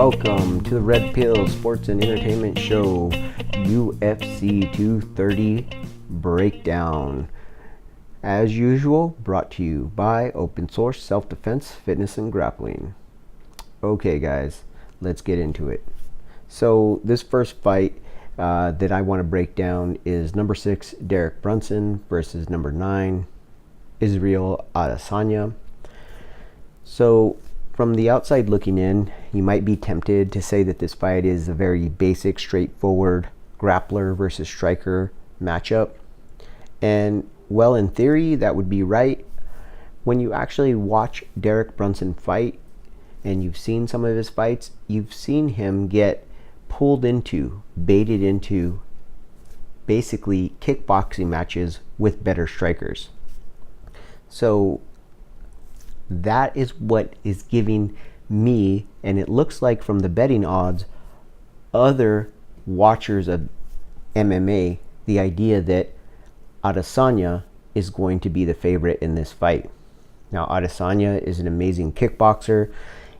welcome to the Red Pill Sports and Entertainment Show, UFC 230 Breakdown. As usual, brought to you by Open Source Self-Defense, Fitness, and Grappling. Okay guys, let's get into it. So this first fight that I want to break down is number 6, Derek Brunson versus number 9, Israel Adesanya. So from the outside looking in, you might be tempted to say that this fight is a very basic, straightforward grappler versus striker matchup. And well, in theory, that would be right. When you actually watch Derek Brunson fight, and you've seen some of his fights, you've seen him get pulled into, baited into, basically kickboxing matches with better strikers. So that is what is giving me, and it looks like from the betting odds, other watchers of MMA, the idea that Adesanya is going to be the favorite in this fight. Now, Adesanya is an amazing kickboxer.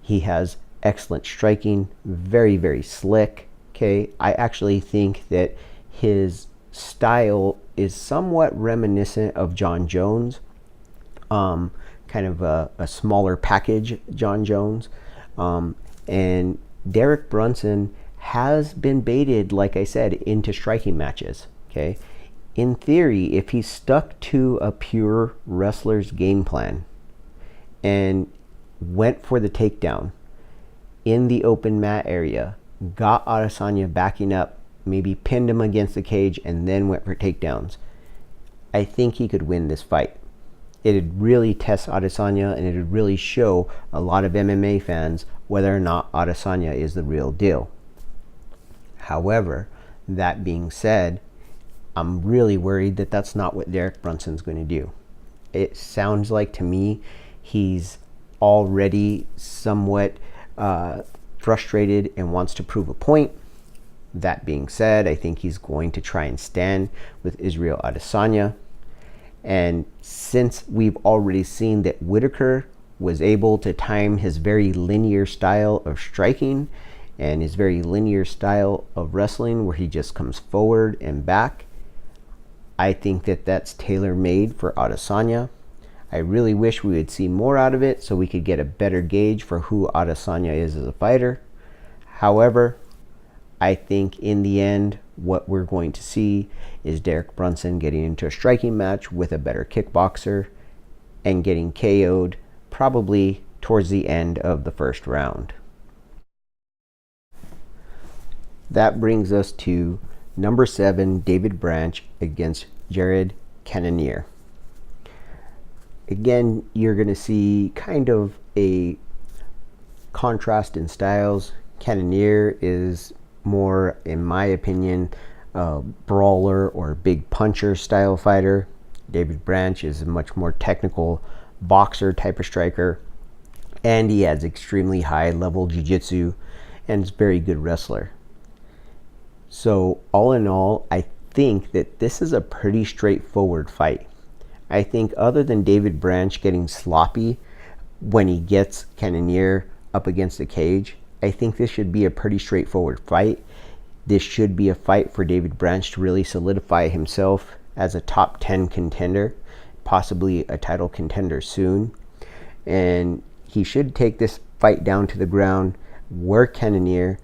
He has excellent striking, very, very slick. Okay, I actually think that his style is somewhat reminiscent of John Jones. Kind of a smaller package John Jones. And Derek Brunson has been baited, like I said, into striking matches. Okay, in theory, if he stuck to a pure wrestler's game plan and went for the takedown in the open mat area, got Adesanya backing up, maybe pinned him against the cage, and then went for takedowns, I think he could win this fight. It'd really test Adesanya, and it'd really show a lot of MMA fans whether or not Adesanya is the real deal. However, that being said, I'm really worried that that's not what Derek Brunson's going to do. It sounds like to me he's already somewhat frustrated and wants to prove a point. That being said, I think he's going to try and stand with Israel Adesanya. And since we've already seen that Whitaker was able to time his very linear style of striking and his very linear style of wrestling, where he just comes forward and back, I think that that's tailor-made for Adesanya. I really wish we would see more out of it so we could get a better gauge for who Adesanya is as a fighter. However, I think in the end, what we're going to see is Derek Brunson getting into a striking match with a better kickboxer and getting KO'd probably towards the end of the first round. That brings us to number 7, David Branch against Jared Cannonier. Again, you're going to see kind of a contrast in styles. Cannonier is more, in my opinion, a brawler or big puncher style fighter. David Branch is a much more technical boxer type of striker, and he has extremely high level jiu-jitsu and is a very good wrestler. So all in all, I think that this is a pretty straightforward fight. I think other than David Branch getting sloppy when he gets Cannonier up against the cage, I think this should be a pretty straightforward fight. This should be a fight for David Branch to really solidify himself as a top 10 contender, possibly a title contender soon. And he should take this fight down to the ground, work Cannonier.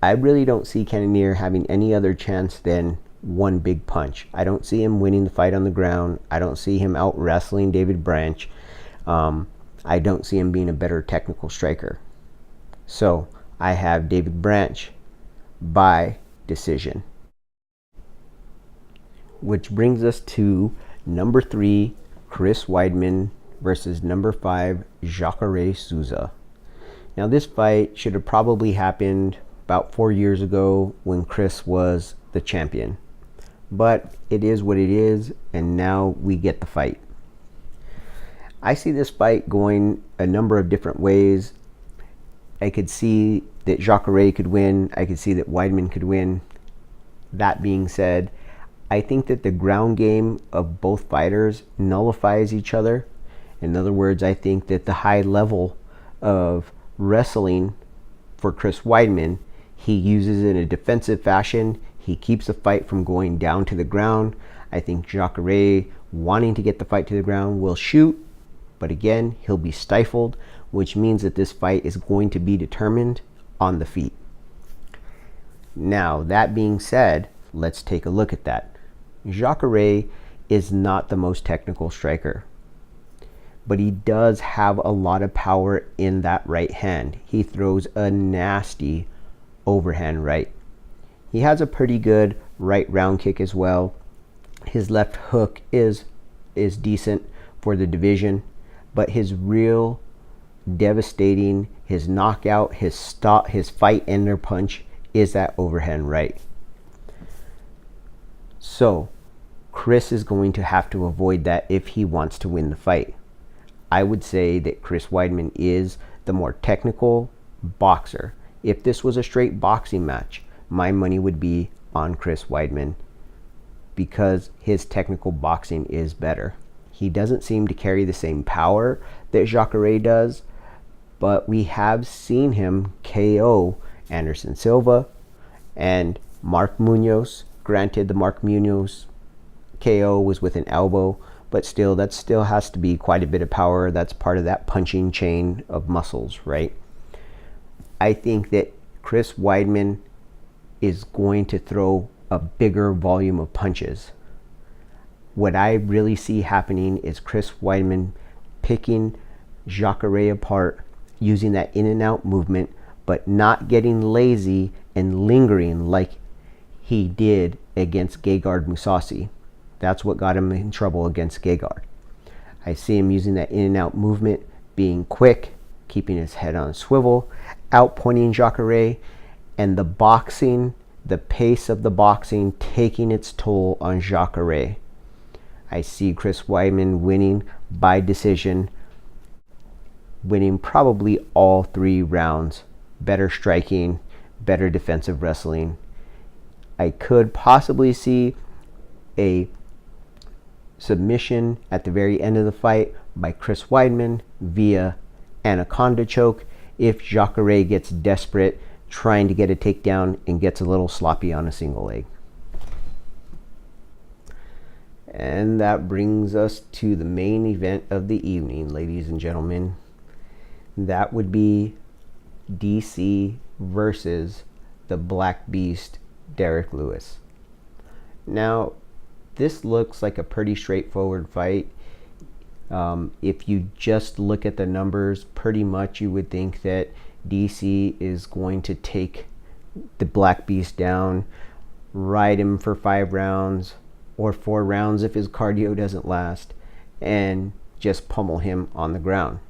I really don't see Cannonier having any other chance than one big punch. I don't see him winning the fight on the ground. I don't see him out wrestling David Branch. I don't see him being a better technical striker. So I have David Branch by decision. Which brings us to number 3, Chris Weidman versus number 5, Jacare Souza. Now this fight should have probably happened about 4 years ago when Chris was the champion. But it is what it is, and now we get the fight. I see this fight going a number of different ways. I could see that Jacare could win. I could see that Weidman could win. That being said, I think that the ground game of both fighters nullifies each other. In other words, I think that the high level of wrestling for Chris Weidman. He uses it in a defensive fashion. He keeps the fight from going down to the ground. I think Jacare, wanting to get the fight to the ground, will shoot, but again, he'll be stifled, which means that this fight is going to be determined on the feet. Now, that being said, let's take a look at that. Jacare is not the most technical striker, but he does have a lot of power in that right hand. He throws a nasty overhand right. He has a pretty good right round kick as well. His left hook is decent for the division, but his real devastating, his knockout, his stop, his fight ender punch is that overhand right. So Chris is going to have to avoid that if he wants to win the fight. I would say that Chris Weidman is the more technical boxer. If this was a straight boxing match, my money would be on Chris Weidman because his technical boxing is better. He doesn't seem to carry the same power that Jacare does, but we have seen him KO Anderson Silva and Mark Munoz. Granted, the Mark Munoz KO was with an elbow, but still, that still has to be quite a bit of power. That's part of that punching chain of muscles, right? I think that Chris Weidman is going to throw a bigger volume of punches. What I really see happening is Chris Weidman picking Jacare apart, using that in and out movement, but not getting lazy and lingering like he did against Gegard Mousasi. That's what got him in trouble against Gegard. I see him using that in and out movement, being quick, keeping his head on a swivel, outpointing Jacare, and the boxing, the pace of the boxing taking its toll on Jacare. I see Chris Weidman winning by decision, winning probably all 3 rounds. Better striking, better defensive wrestling. I could possibly see a submission at the very end of the fight by Chris Weidman via anaconda choke if Jacare gets desperate trying to get a takedown and gets a little sloppy on a single leg. And that brings us to the main event of the evening, ladies and gentlemen. That would be DC versus the Black Beast, Derek Lewis. Now, this looks like a pretty straightforward fight. If you just look at the numbers, pretty much you would think that DC is going to take the Black Beast down, ride him for 5 rounds or 4 rounds if his cardio doesn't last, and just pummel him on the ground.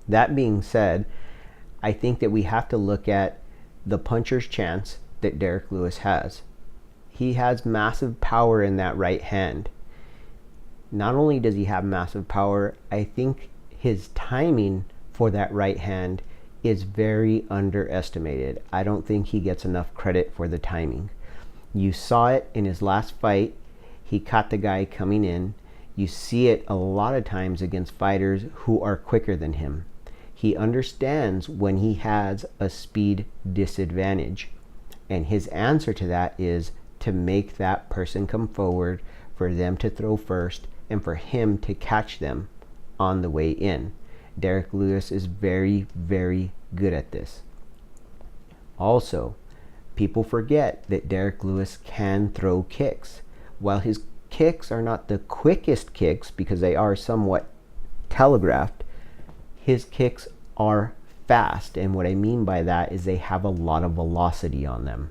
That being said, I think that we have to look at the puncher's chance that Derek Lewis has. He has massive power in that right hand. Not only does he have massive power, I think his timing for that right hand is very underestimated. I don't think he gets enough credit for the timing. You saw it in his last fight. He caught the guy coming in. You see it a lot of times against fighters who are quicker than him. He understands when he has a speed disadvantage. And his answer to that is to make that person come forward, for them to throw first, and for him to catch them on the way in. Derek Lewis is very, very good at this. Also, people forget that Derek Lewis can throw kicks. While his kicks are not the quickest kicks because they are somewhat telegraphed, his kicks are fast. And what I mean by that is they have a lot of velocity on them.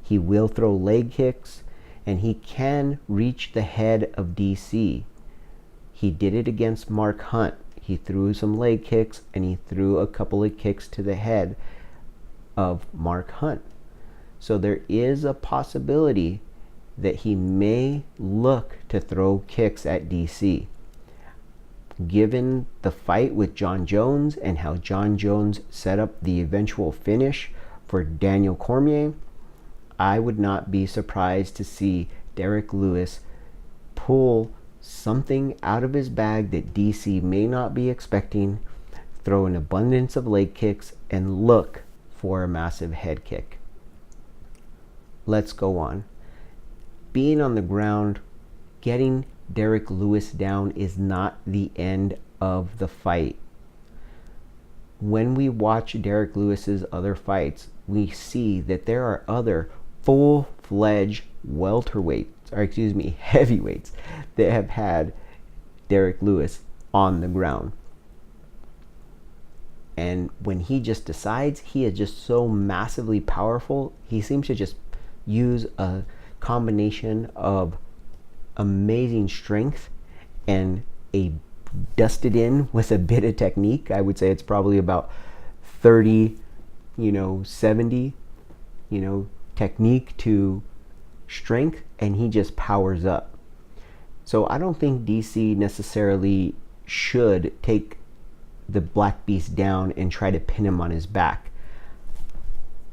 He will throw leg kicks, and he can reach the head of DC. He did it against Mark Hunt. He threw some leg kicks, and he threw a couple of kicks to the head of Mark Hunt. So there is a possibility that he may look to throw kicks at DC. Given the fight with John Jones and how John Jones set up the eventual finish for Daniel Cormier, I would not be surprised to see Derek Lewis pull something out of his bag that DC may not be expecting, throw an abundance of leg kicks, and look for a massive head kick. Let's go on. Being on the ground, getting Derek Lewis down is not the end of the fight. When we watch Derek Lewis's other fights, we see that there are other full-fledged heavyweights that have had Derek Lewis on the ground. And when he just decides, he is just so massively powerful. He seems to just use a combination of amazing strength and a dusted in with a bit of technique. I would say it's probably about 30, 70, technique to strength, and he just powers up. So I don't think DC necessarily should take the Black Beast down and try to pin him on his back.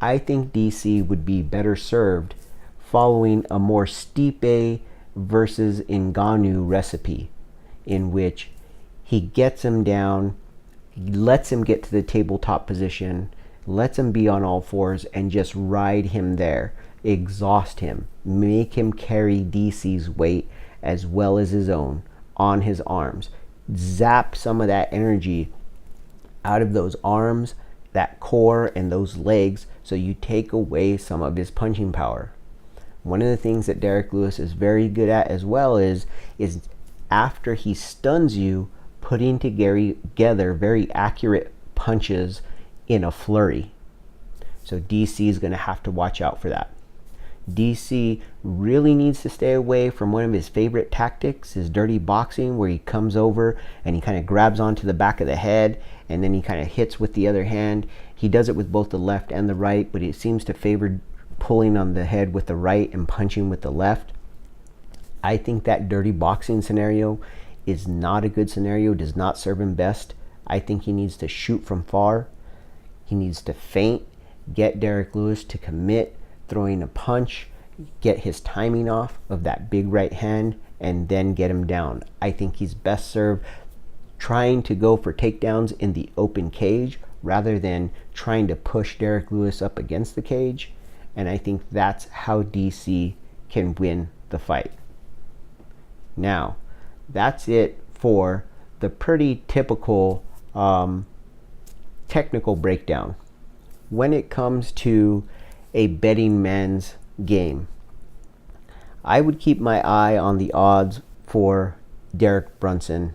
I think DC would be better served following a more Stipe versus Ngannou recipe, in which he gets him down, lets him get to the tabletop position, lets him be on all fours, and just ride him there, exhaust him, make him carry DC's weight as well as his own on his arms, zap some of that energy out of those arms, that core, and those legs, so you take away some of his punching power. One of the things that Derek Lewis is very good at as well is after he stuns you, putting together very accurate punches in a flurry. So DC is going to have to watch out for that. DC really needs to stay away from one of his favorite tactics, his dirty boxing, where he comes over and he kind of grabs onto the back of the head and then he kind of hits with the other hand. He does it with both the left and the right, but it seems to favor pulling on the head with the right and punching with the left. I think that dirty boxing scenario is not a good scenario, does not serve him best. I think he needs to shoot from far. He needs to feint, get Derek Lewis to commit throwing a punch, get his timing off of that big right hand, and then get him down. I think he's best served trying to go for takedowns in the open cage rather than trying to push Derek Lewis up against the cage. And I think that's how DC can win the fight. Now, that's it for the pretty typical technical breakdown. When it comes to a betting man's game, I would keep my eye on the odds for Derek Brunson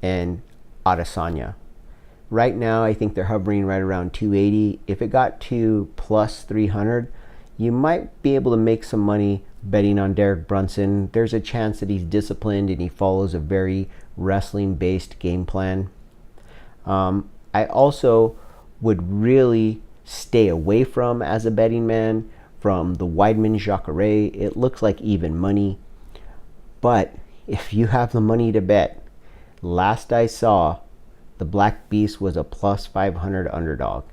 and Adesanya. Right now, I think they're hovering right around 280. If it got to plus 300, you might be able to make some money betting on Derek Brunson. There's a chance that he's disciplined and he follows a very wrestling-based game plan. I also would really stay away from, as a betting man, from the Weidman Jacare. It looks like even money. But if you have the money to bet, last I saw, the Black Beast was a plus 500 underdog.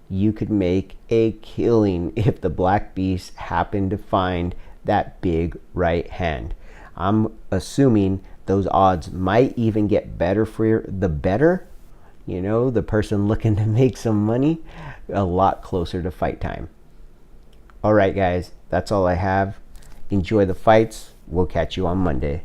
You could make a killing if the Black Beast happened to find that big right hand. I'm assuming those odds might even get better for the bettor, the person looking to make some money, a lot closer to fight time. All right, guys, that's all I have. Enjoy the fights. We'll catch you on Monday.